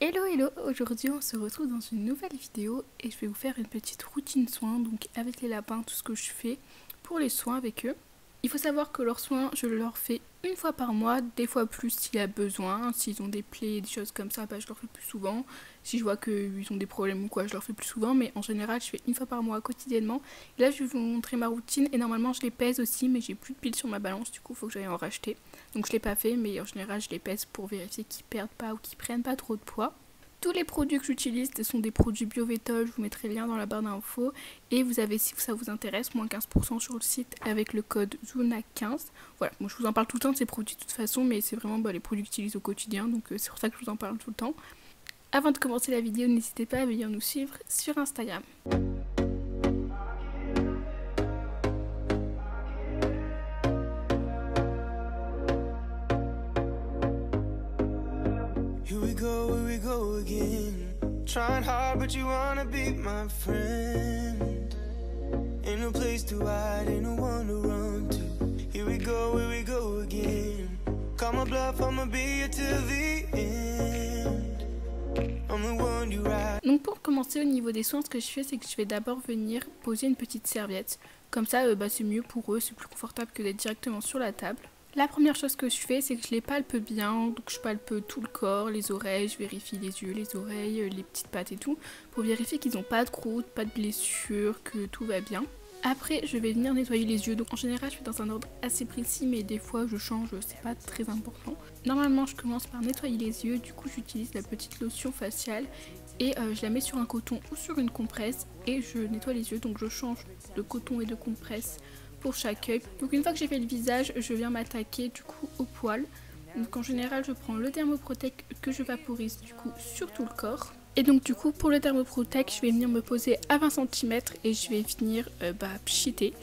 Hello hello, aujourd'hui on se retrouve dans une nouvelle vidéo et je vais vous faire une petite routine soins, donc avec les lapins, tout ce que je fais pour les soins avec eux. Il faut savoir que leurs soins, je leur fais une fois par mois, des fois plus s'il y a besoin. S'ils ont des plaies, des choses comme ça, je leur fais plus souvent. Si je vois qu'ils ont des problèmes ou quoi, je leur fais plus souvent, mais en général je fais une fois par mois quotidiennement. Et là je vais vous montrer ma routine et normalement je les pèse aussi, mais j'ai plus de piles sur ma balance, du coup il faut que j'aille en racheter. Donc je l'ai pas fait, mais en général je les pèse pour vérifier qu'ils perdent pas ou qu'ils prennent pas trop de poids. Tous les produits que j'utilise sont des produits Biovétol, je vous mettrai le lien dans la barre d'infos. Et vous avez, si ça vous intéresse, moins 15% sur le site avec le code ZUNA15. Voilà, moi je vous en parle tout le temps de ces produits de toute façon, mais c'est vraiment les produits que j'utilise au quotidien, donc c'est pour ça que je vous en parle tout le temps. Avant de commencer la vidéo, n'hésitez pas à venir nous suivre sur Instagram. Here we go again. Trying hard, but you wanna be my friend. Ain't no place to hide, ain't no one to run to. Here we go again. Call my bluff, I'ma be here till the end. I'm the one you ride. Donc pour commencer au niveau des soins, ce que je fais, c'est que je vais d'abord venir poser une petite serviette. Comme ça, c'est mieux pour eux, c'est plus confortable que d'être directement sur la table. La première chose que je fais, c'est que je les palpe bien, donc je palpe tout le corps, les oreilles, je vérifie les yeux, les oreilles, les petites pattes et tout, pour vérifier qu'ils n'ont pas de croûte, pas de blessures, que tout va bien. Après, je vais venir nettoyer les yeux, donc en général je fais dans un ordre assez précis, mais des fois je change, c'est pas très important. Normalement je commence par nettoyer les yeux, du coup j'utilise la petite lotion faciale et je la mets sur un coton ou sur une compresse et je nettoie les yeux, donc je change de coton et de compresse pour chaque œil. Donc une fois que j'ai fait le visage, je viens m'attaquer du coup au poil. Donc en général je prends le Dermoprotect que je vaporise du coup sur tout le corps. Et donc du coup pour le Dermoprotect je vais venir me poser à 20 cm et je vais venir pchiter.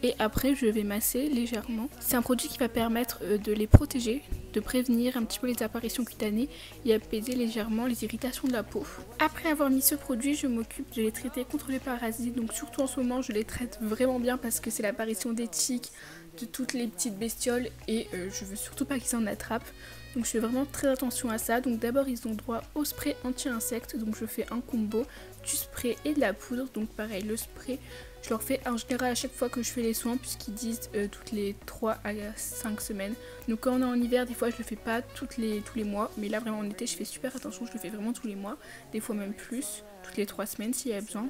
Et après je vais masser légèrement. C'est un produit qui va permettre de les protéger, de prévenir un petit peu les apparitions cutanées et apaiser légèrement les irritations de la peau. Après avoir mis ce produit, je m'occupe de les traiter contre les parasites. Donc surtout en ce moment je les traite vraiment bien parce que c'est l'apparition des tiques, de toutes les petites bestioles et je veux surtout pas qu'ils en attrapent. Donc je fais vraiment très attention à ça. Donc d'abord ils ont droit au spray anti-insectes. Donc je fais un combo du spray et de la poudre. Donc pareil, le spray je leur fais en général à chaque fois que je fais les soins, puisqu'ils disent toutes les 3 à 5 semaines. Donc quand on est en hiver, des fois je le fais pas tous les mois. Mais là vraiment en été je fais super attention, je le fais vraiment tous les mois. Des fois même plus, toutes les 3 semaines s'il y a besoin.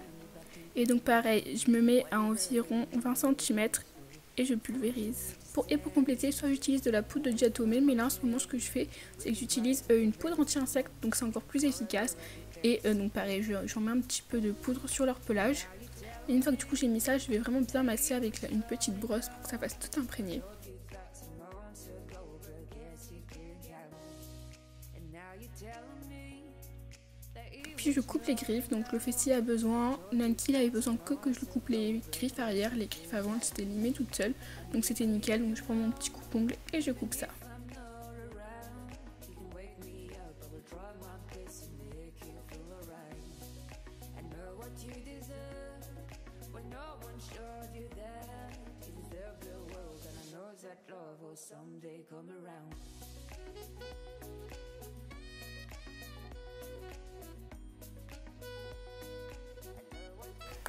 Et donc pareil, je me mets à environ 20 cm et je pulvérise. Pour compléter, soit j'utilise de la poudre de diatomée, mais là en ce moment ce que je fais, c'est que j'utilise une poudre anti-insecte, donc c'est encore plus efficace. Et donc pareil, j'en mets un petit peu de poudre sur leur pelage. Et une fois que du coup j'ai mis ça, je vais vraiment bien masser avec une petite brosse pour que ça fasse tout imprégné. Puis je coupe les griffes, donc je le fais s'il y a besoin. Nanki avait besoin que je lui coupe les griffes arrière, les griffes avant elles s'étaient limées toutes seules. Donc c'était nickel, donc je prends mon petit coupe-ongle et je coupe ça.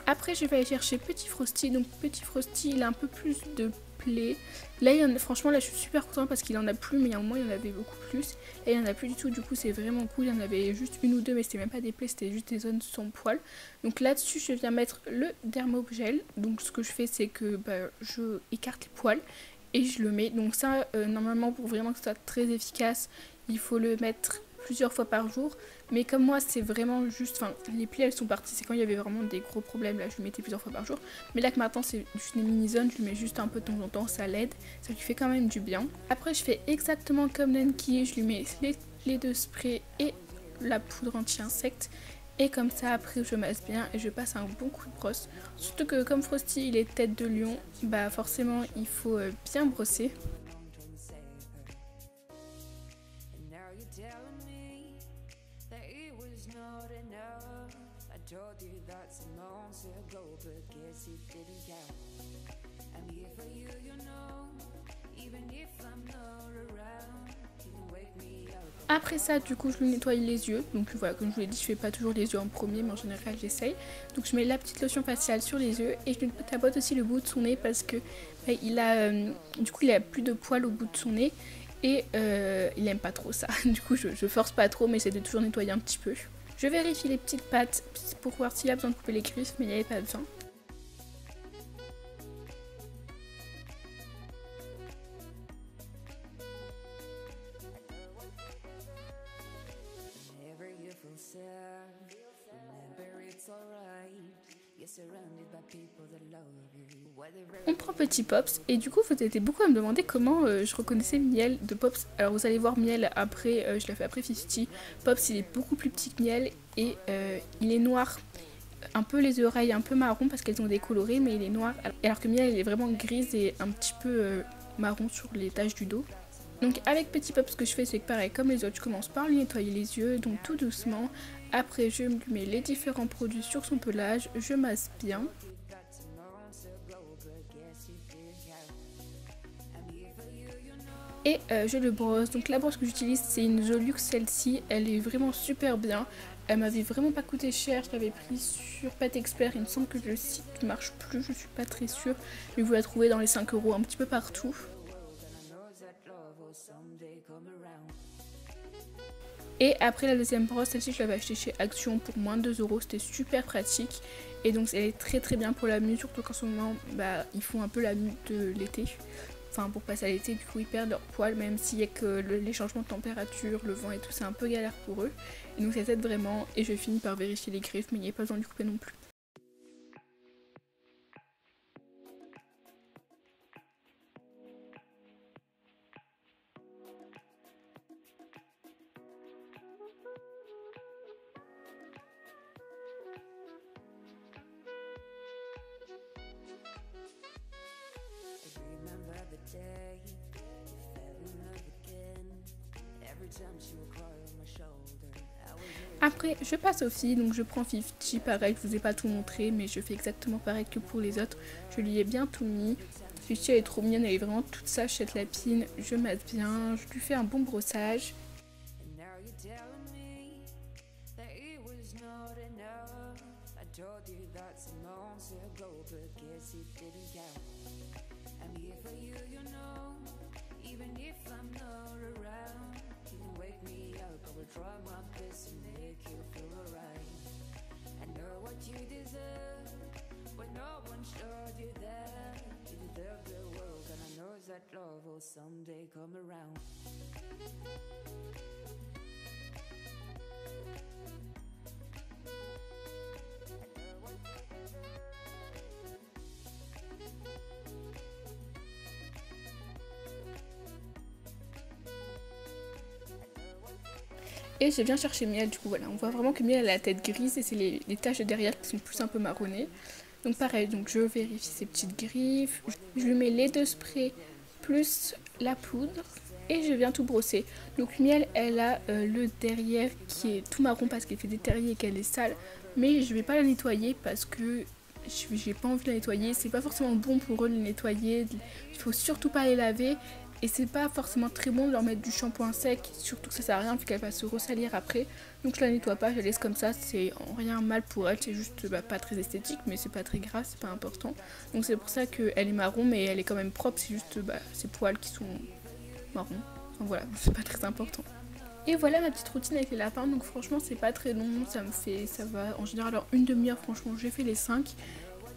Après je vais aller chercher Petit Frosty, donc Petit Frosty il a un peu plus de plaies. Là franchement là je suis super contente parce qu'il en a plus, mais il y a un moment il y en avait beaucoup plus. Et il n'y en a plus du tout, du coup c'est vraiment cool, il y en avait juste une ou deux mais c'était même pas des plaies, c'était juste des zones sans poils. Donc là-dessus je viens mettre le Dermogel, donc ce que je fais c'est que je écarte les poils et je le mets. Donc ça normalement pour vraiment que ce soit très efficace il faut le mettre plusieurs fois par jour, mais comme moi c'est vraiment juste, les plaies elles sont parties, c'est quand il y avait vraiment des gros problèmes, là je le mettais plusieurs fois par jour, mais là que maintenant c'est juste des mini zones, je le mets juste un peu de temps en temps, ça l'aide, ça lui fait quand même du bien. Après je fais exactement comme Nanki, je lui mets les deux sprays et la poudre anti-insectes, et comme ça après je masse bien et je passe un bon coup de brosse, surtout que comme Frosty il est tête de lion, forcément il faut bien brosser. Après ça, du coup, je lui nettoie les yeux. Donc voilà, comme je vous l'ai dit, je fais pas toujours les yeux en premier, mais en général, j'essaye. Donc je mets la petite lotion faciale sur les yeux et je lui tapote aussi le bout de son nez parce que bah, il a plus de poils au bout de son nez et il aime pas trop ça. Du coup, je force pas trop, mais j'essaie de toujours nettoyer un petit peu. Je vérifie les petites pattes pour voir s'il a besoin de couper les griffes, mais il n'y avait pas besoin. On prend Petit Pops et du coup vous étiez beaucoup à me demander comment je reconnaissais Miel de Pops. Alors vous allez voir Miel après, je l'ai fait après 50. Pops il est beaucoup plus petit que Miel et il est noir. Un peu les oreilles un peu marron parce qu'elles ont décoloré, mais il est noir. Alors que Miel elle est vraiment grise et un petit peu marron sur les taches du dos. Donc avec Petit Pop, ce que je fais, c'est que pareil, comme les autres, je commence par lui nettoyer les yeux, donc tout doucement. Après, je lui mets les différents produits sur son pelage, je masse bien. Et je le brosse. Donc la brosse que j'utilise, c'est une Zolux, celle-ci, elle est vraiment super bien. Elle m'avait vraiment pas coûté cher, je l'avais pris sur Pet Expert, il me semble que le site ne marche plus, je suis pas très sûre. Mais vous la trouvez dans les 5 € un petit peu partout. Et après la deuxième brosse, celle-ci je l'avais achetée chez Action pour moins de 2 €, c'était super pratique. Et donc elle est très bien pour la mue, surtout qu'en ce moment bah, ils font un peu la mue de l'été. Enfin pour passer à l'été, du coup ils perdent leur poil, même s'il y a que les changements de température, le vent et tout, c'est un peu galère pour eux. Et donc ça aide vraiment et je finis par vérifier les griffes, mais il n'y a pas besoin de lui couper non plus. Après je passe aux filles, donc je prends 50, pareil je vous ai pas tout montré mais je fais exactement pareil que pour les autres, je lui ai bien tout mis. 50 elle est trop mignonne, elle est vraiment toute sage cette lapine, je masse bien, je lui fais un bon brossage. Et je viens chercher Miel, du coup voilà, on voit vraiment que Miel a la tête grise et c'est les taches de derrière qui sont plus un peu marronnées. Donc pareil, donc je vérifie ses petites griffes, je lui mets les 2 sprays plus la poudre et je viens tout brosser. Donc Miel, elle a le derrière qui est tout marron parce qu'elle fait des terriers et qu'elle est sale, mais je vais pas la nettoyer parce que j'ai pas envie de la nettoyer, c'est pas forcément bon pour eux de les nettoyer, il faut surtout pas les laver. Et c'est pas forcément très bon de leur mettre du shampoing sec, surtout que ça sert à rien vu qu'elle va se ressalir après. Donc je la nettoie pas, je la laisse comme ça, c'est en rien mal pour elle, c'est juste pas très esthétique, mais c'est pas très gras, c'est pas important. Donc c'est pour ça qu'elle est marron, mais elle est quand même propre, c'est juste ses poils qui sont marrons. Enfin voilà, c'est pas très important. Et voilà ma petite routine avec les lapins, donc franchement c'est pas très long, ça va en général en une demi-heure, franchement j'ai fait les 5.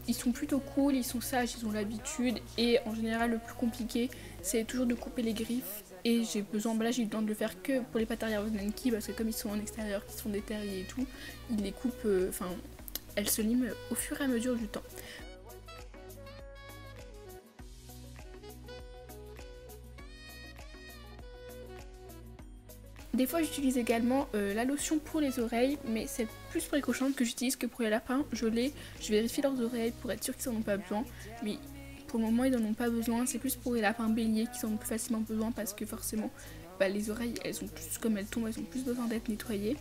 Ils sont plutôt cool, ils sont sages, ils ont l'habitude et en général le plus compliqué c'est toujours de couper les griffes et j'ai besoin, là j'ai eu le temps de le faire que pour les pattes arrière de Nanki parce que comme ils sont en extérieur, qu'ils sont des terriers et tout, ils les coupent, elles se liment au fur et à mesure du temps. Des fois j'utilise également la lotion pour les oreilles, mais c'est plus pour les cochons que j'utilise que pour les lapins. Je vérifie leurs oreilles pour être sûre qu'ils n'en ont pas besoin, mais pour le moment ils n'en ont pas besoin. C'est plus pour les lapins béliers qui en ont plus facilement besoin parce que forcément les oreilles elles ont plus, comme elles tombent, elles ont plus besoin d'être nettoyées.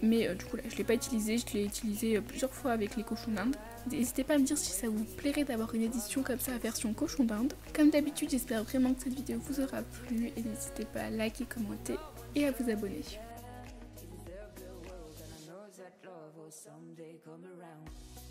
Mais du coup là je ne l'ai pas utilisé, je l'ai utilisé plusieurs fois avec les cochons d'Inde. N'hésitez pas à me dire si ça vous plairait d'avoir une édition comme ça, version cochon d'Inde. Comme d'habitude j'espère vraiment que cette vidéo vous aura plu et n'hésitez pas à liker, commenter et à vous abonner.